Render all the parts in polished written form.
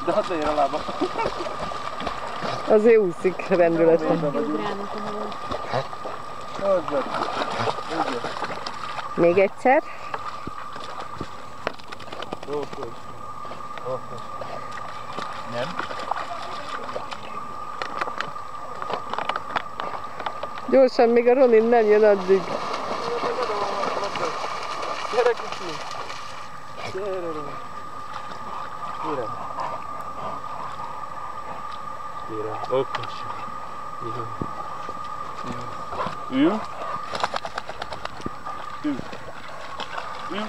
De hát leér a lába. Azért úszik rendületlen. Még egyszer. Nem? Gyorsan, még a Ronin nem jön addig. Gyere kicsi! Gyere, Ronin! Gyere! Gyere! Okos! Jó! Ül! Ül! Ül!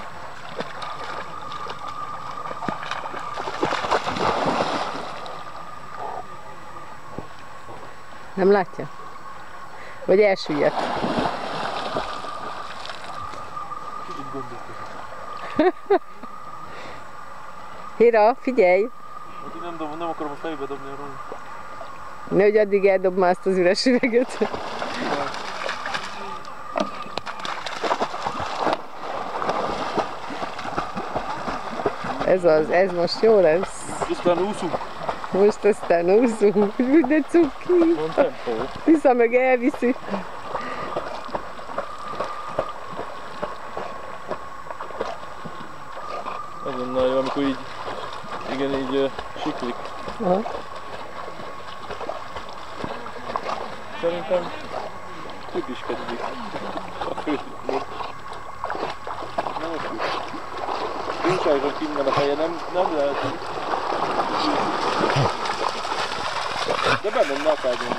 Nem látja? Vagy elsüllyedt? Kicsit gondolkozik. Hira, figyelj! Nem akarom a fejbe dobni a Ronin. Nehogy addig eldob már azt az üres üveget. Ez most jó lesz. Aztán úszunk. Most aztán úszunk, úgy de cuki. Van tempó. Vissza meg elviszi. Azon nagyon, amikor így, igen, így siklik. Aha. Szerintem tüpiskedik. Nincs kinnen a feje, nem lehet. De benne akármilyen.